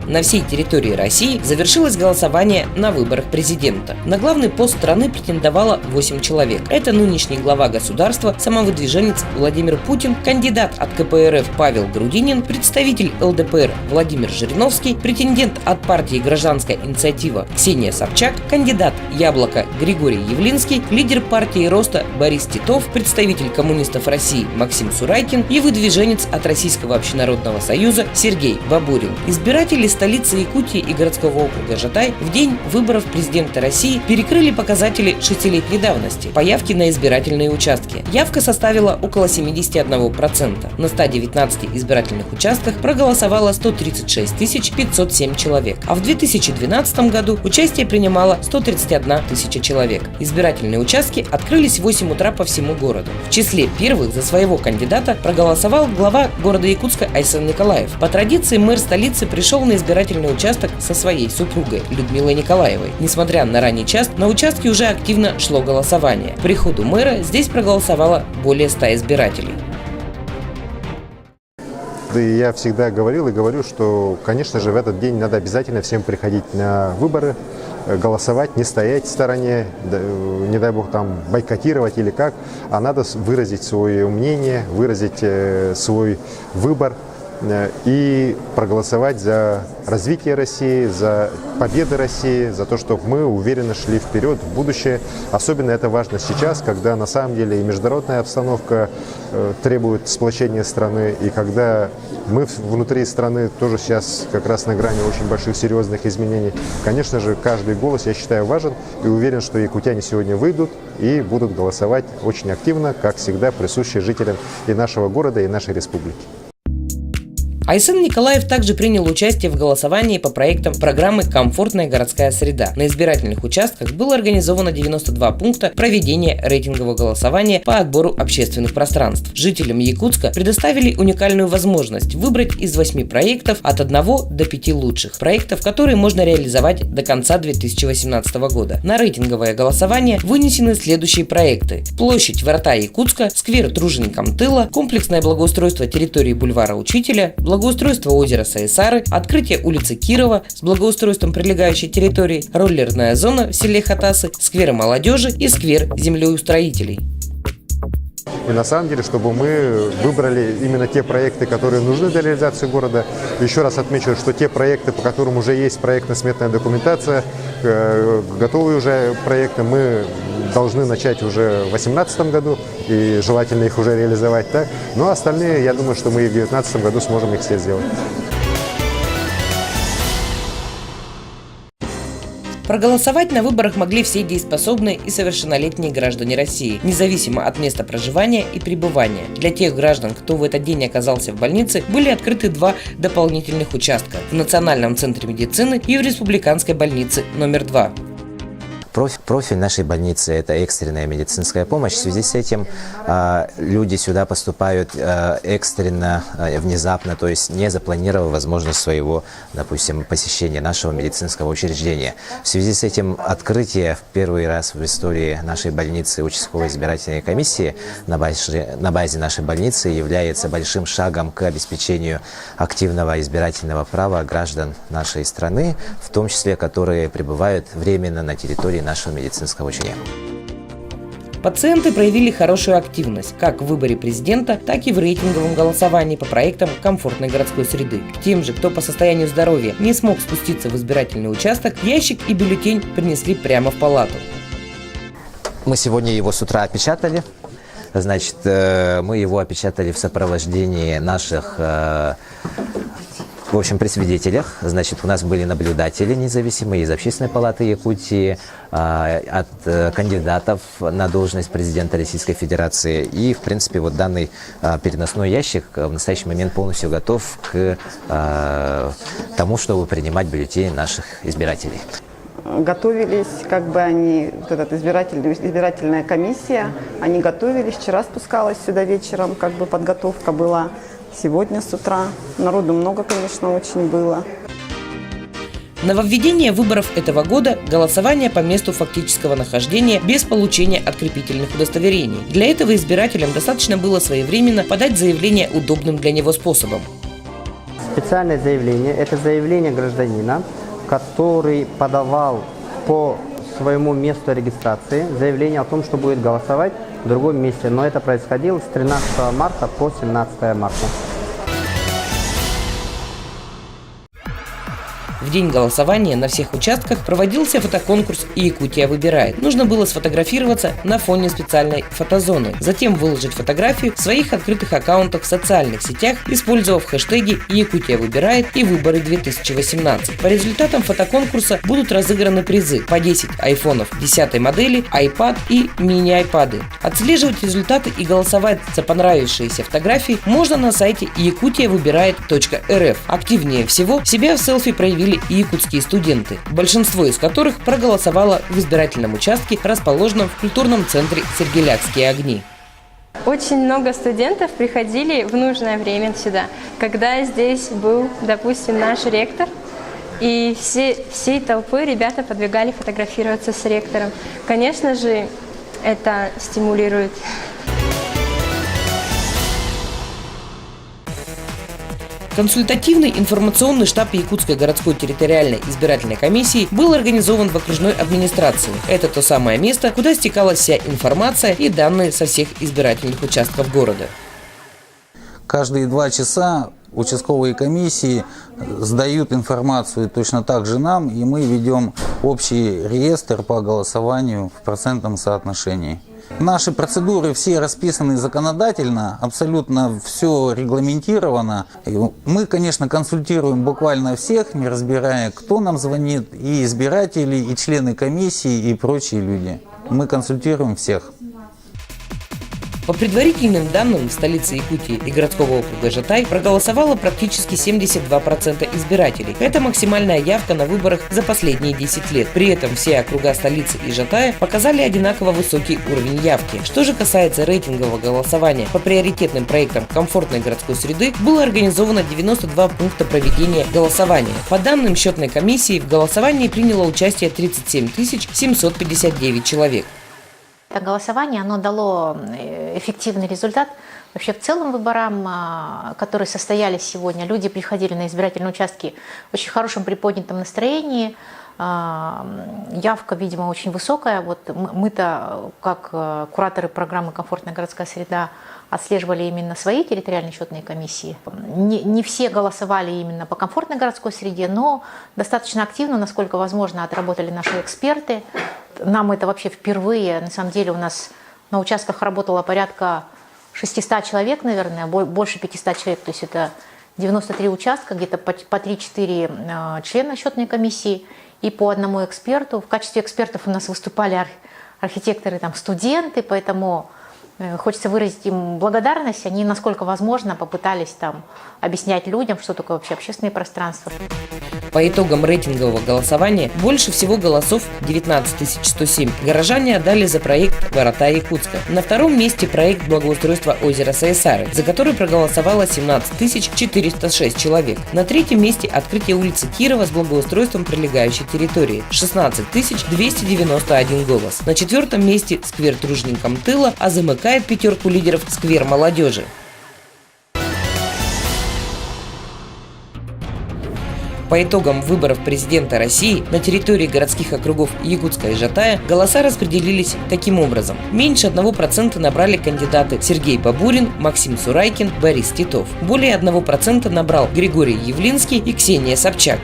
На всей территории России завершилось голосование на выборах президента. На главный пост страны претендовало 8 человек. Это нынешний глава государства, самовыдвиженец Владимир Путин, кандидат от КПРФ Павел Грудинин, представитель ЛДПР Владимир Жириновский, претендент от партии «Гражданская инициатива» Ксения Собчак, кандидат «Яблоко» Григорий Явлинский, лидер партии «Роста» Борис Титов, представитель коммунистов России Максим Сурайкин и выдвиженец от Российского общенародного союза Сергей Бабурин. Избиратели столицы Якутии и городского округа Жатай в день выборов президента России перекрыли показатели 6-летней давности по явке на избирательные участки. Явка составила около 71%. На 119 избирательных участках проголосовало 136 507 человек, а в 2012 году участие принимало 131 тысяча человек. Избирательные участки открылись в 8 утра по всему городу. В числе первых за своего кандидата проголосовал глава города Якутска Айсен Николаев. По традиции мэр столицы пришел на избирательный участок со своей супругой Людмилой Николаевой. Несмотря на ранний час, на участке уже активно шло голосование. К приходу мэра здесь проголосовало более 100 избирателей. Да и я всегда говорил и говорю, что, конечно же, в этот день надо обязательно всем приходить на выборы, голосовать, не стоять в стороне, не дай бог там бойкотировать или как, а надо выразить свое мнение, выразить свой выбор и проголосовать за развитие России, за победы России, за то, чтобы мы уверенно шли вперед в будущее. Особенно это важно сейчас, когда на самом деле и международная обстановка требует сплочения страны, и когда мы внутри страны тоже сейчас как раз на грани очень больших серьезных изменений. Конечно же, каждый голос, я считаю, важен, и уверен, что якутяне сегодня выйдут и будут голосовать очень активно, как всегда, присущие жителям и нашего города, и нашей республики. Айсен Николаев также принял участие в голосовании по проектам программы «Комфортная городская среда». На избирательных участках было организовано 92 пункта проведения рейтингового голосования по отбору общественных пространств. Жителям Якутска предоставили уникальную возможность выбрать из 8 проектов от 1 до 5 лучших проектов, которые можно реализовать до конца 2018 года. На рейтинговое голосование вынесены следующие проекты: площадь Врата Якутска, сквер труженикам тыла, комплексное благоустройство территории бульвара Учителя, благоустройство озера Саисары, открытие улицы Кирова с благоустройством прилегающей территории, роллерная зона в селе Хатасы, сквер молодежи и сквер землеустроителей. И на самом деле, чтобы мы выбрали именно те проекты, которые нужны для реализации города. Еще раз отмечу, что те проекты, по которым уже есть проектно-сметная документация, готовые уже проекты, мы должны начать уже в 2018 году и желательно их уже реализовать. Так? Ну а остальные, я думаю, что мы и в 2019 году сможем их все сделать. Проголосовать на выборах могли все дееспособные и совершеннолетние граждане России, независимо от места проживания и пребывания. Для тех граждан, кто в этот день оказался в больнице, были открыты 2 дополнительных участка – в Национальном центре медицины и в Республиканской больнице номер 2. Профиль нашей больницы – это экстренная медицинская помощь. В связи с этим люди сюда поступают экстренно, внезапно, то есть не запланировав возможность своего, допустим, посещения нашего медицинского учреждения. В связи с этим открытие в первый раз в истории нашей больницы участковой избирательной комиссии на базе нашей больницы является большим шагом к обеспечению активного избирательного права граждан нашей страны, в том числе, которые пребывают временно на территории нашего медицинского учреждения. Пациенты проявили хорошую активность как в выборе президента, так и в рейтинговом голосовании по проектам комфортной городской среды. К тем же, кто по состоянию здоровья не смог спуститься в избирательный участок, ящик и бюллетень принесли прямо в палату. Мы сегодня его с утра опечатали. Значит, мы его опечатали в сопровождении наших в общем, при свидетелях. Значит, у нас были наблюдатели независимые из Общественной палаты Якутии, от кандидатов на должность президента Российской Федерации. И, в принципе, вот данный переносной ящик в настоящий момент полностью готов к тому, чтобы принимать бюллетени наших избирателей. готовились, как бы они, вот эта избирательная комиссия, они готовились. Вчера спускалась сюда вечером, как бы подготовка была. Сегодня с утра. Народу много, конечно, очень было. Нововведение выборов этого года – голосование по месту фактического нахождения без получения открепительных удостоверений. Для этого избирателям достаточно было своевременно подать заявление удобным для него способом. Специальное заявление – это заявление гражданина, который подавал по своему месту регистрации заявление о том, что будет голосовать в другом месте. Но это происходило с 13 марта по 17 марта. В день голосования на всех участках проводился фотоконкурс «Якутия выбирает». Нужно было сфотографироваться на фоне специальной фотозоны, затем выложить фотографию в своих открытых аккаунтах в социальных сетях, использовав хэштеги «Якутия выбирает» и «Выборы 2018». По результатам фотоконкурса будут разыграны призы по 10 айфонов 10 модели, iPad и мини-айпады. Отслеживать результаты и голосовать за понравившиеся фотографии можно на сайте yakutiavыбирает.рф. Активнее всего себя в селфи проявили и якутские студенты, большинство из которых проголосовало в избирательном участке, расположенном в культурном центре «Сергелякские огни». Очень много студентов приходили в нужное время сюда, когда здесь был, допустим, наш ректор, и всей толпы ребята подбегали фотографироваться с ректором. Конечно же, это стимулирует. Консультативный информационный штаб Якутской городской территориальной избирательной комиссии был организован в окружной администрации. Это то самое место, куда стекалась вся информация и данные со всех избирательных участков города. Каждые 2 часа участковые комиссии сдают информацию точно так же нам, и мы ведем общий реестр по голосованию в процентном соотношении. Наши процедуры все расписаны законодательно, абсолютно все регламентировано. Мы, конечно, консультируем буквально всех, не разбирая, кто нам звонит, и избиратели, и члены комиссии, и прочие люди. Мы консультируем всех. По предварительным данным, в столице Якутии и городского округа Ижатай проголосовало практически 72% избирателей. Это максимальная явка на выборах за последние 10 лет. При этом все округа столицы Ижатая показали одинаково высокий уровень явки. Что же касается рейтингового голосования по приоритетным проектам комфортной городской среды, было организовано 92 пункта проведения голосования. По данным счетной комиссии, в голосовании приняло участие 37 759 человек. Это голосование, оно дало эффективный результат. Вообще в целом выборам, которые состоялись сегодня, люди приходили на избирательные участки в очень хорошем приподнятом настроении. Явка, видимо, очень высокая. Вот мы-то, как кураторы программы «Комфортная городская среда», отслеживали именно свои территориальные счетные комиссии. Не все голосовали именно по комфортной городской среде, но достаточно активно, насколько возможно, отработали наши эксперты. Нам это вообще впервые. На самом деле у нас на участках работало порядка 600 человек, наверное, больше 500 человек. То есть это 93 участка, где-то по 3-4 члена счетной комиссии и по одному эксперту. В качестве экспертов у нас выступали архитекторы, студенты, поэтому хочется выразить им благодарность. Они, насколько возможно, попытались объяснять людям, что такое вообще общественное пространство. По итогам рейтингового голосования больше всего голосов, 19 107, горожане отдали за проект «Ворота Якутска». На втором месте проект благоустройства озера Саисары, за который проголосовало 17 406 человек. На третьем месте открытие улицы Кирова с благоустройством прилегающей территории, 16 291 голос. На четвертом месте сквер Труженикам тыла, а замыкает пятерку лидеров сквер молодежи. По итогам выборов президента России на территории городских округов Якутска и Ижатая голоса распределились таким образом. Меньше 1% набрали кандидаты Сергей Бабурин, Максим Сурайкин, Борис Титов. Более 1% набрал Григорий Явлинский и Ксения Собчак.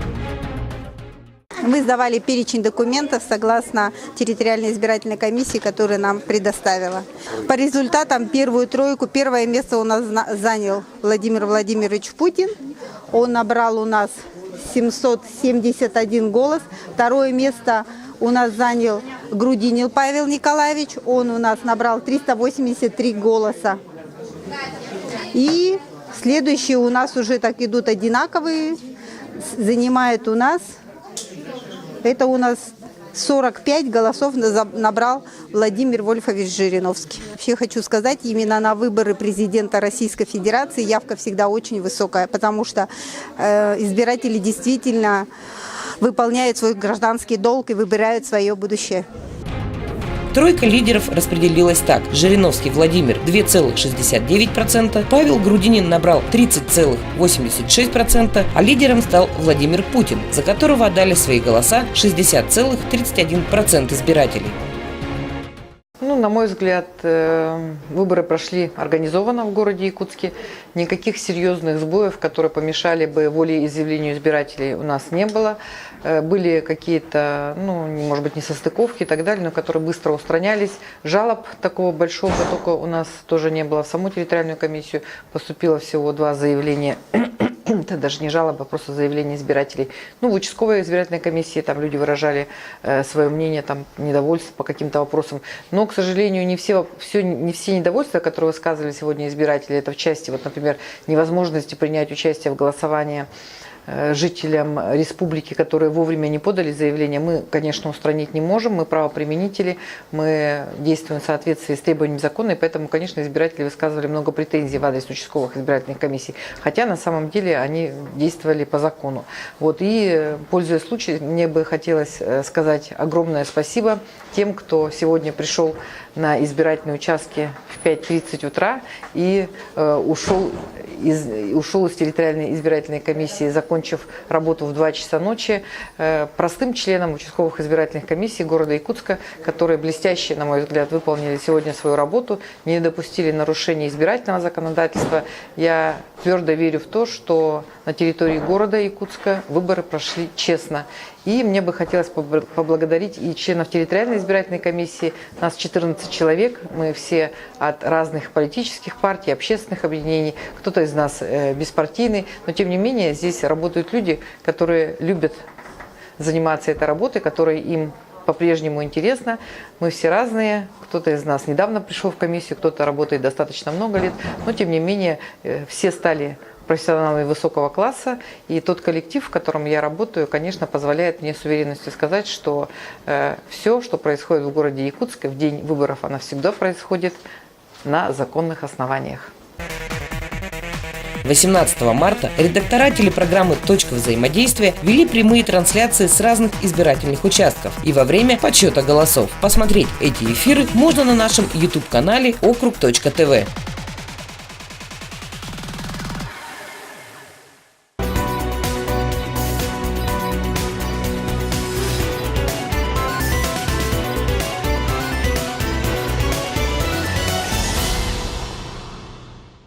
Мы сдавали перечень документов согласно территориальной избирательной комиссии, которую нам предоставила. По результатам первую тройку, первое место у нас занял Владимир Владимирович Путин. Он набрал у нас 771 голос. Второе место у нас занял Грудинин Павел Николаевич. Он у нас набрал 383 голоса. И следующие у нас уже так идут одинаковые. Занимает у нас... Это у нас 45 голосов набрал Владимир Вольфович Жириновский. Вообще хочу сказать, именно на выборы президента Российской Федерации явка всегда очень высокая, потому что избиратели действительно выполняют свой гражданский долг и выбирают свое будущее. Тройка лидеров распределилась так. Жириновский Владимир 2,69%, Павел Грудинин набрал 30,86%, а лидером стал Владимир Путин, за которого отдали свои голоса 60,31% избирателей. На мой взгляд, выборы прошли организованно в городе Якутске. Никаких серьезных сбоев, которые помешали бы волеизъявлению избирателей, у нас не было. Были какие-то, может быть, несостыковки и так далее, но которые быстро устранялись. Жалоб такого большого потока у нас тоже не было. В саму территориальную комиссию поступило всего 2 заявления. Это даже не жалоба, а просто заявление избирателей. В участковой избирательной комиссии там люди выражали свое мнение, недовольство по каким-то вопросам. Но, к сожалению, не все недовольства, которые высказывали сегодня избиратели, это в части, например, невозможности принять участие в голосовании жителям республики, которые вовремя не подали заявление, мы, конечно, устранить не можем. Мы правоприменители, мы действуем в соответствии с требованиями закона, и поэтому, конечно, избиратели высказывали много претензий в адрес участковых избирательных комиссий, хотя на самом деле они действовали по закону. И, пользуясь случаем, мне бы хотелось сказать огромное спасибо тем, кто сегодня пришел на избирательные участки в 5:30 утра и ушел из территориальной избирательной комиссии, закончив работу в 2 часа ночи, простым членам участковых избирательных комиссий города Якутска, которые блестяще, на мой взгляд, выполнили сегодня свою работу, не допустили нарушения избирательного законодательства. Я твердо верю в то, что на территории города Якутска выборы прошли честно. И мне бы хотелось поблагодарить и членов территориальной избирательной комиссии. Нас 14 человек, мы все от разных политических партий, общественных объединений. Кто-то из нас беспартийный, но тем не менее здесь работают люди, которые любят заниматься этой работой, которые им по-прежнему интересно. Мы все разные, кто-то из нас недавно пришел в комиссию, кто-то работает достаточно много лет, но тем не менее все стали профессионалами высокого класса, и тот коллектив, в котором я работаю, конечно, позволяет мне с уверенностью сказать, что все, что происходит в городе Якутске в день выборов, оно всегда происходит на законных основаниях. 18 марта редактора телепрограммы «Точка взаимодействия» вели прямые трансляции с разных избирательных участков и во время подсчета голосов. Посмотреть эти эфиры можно на нашем YouTube-канале Округ.ТВ.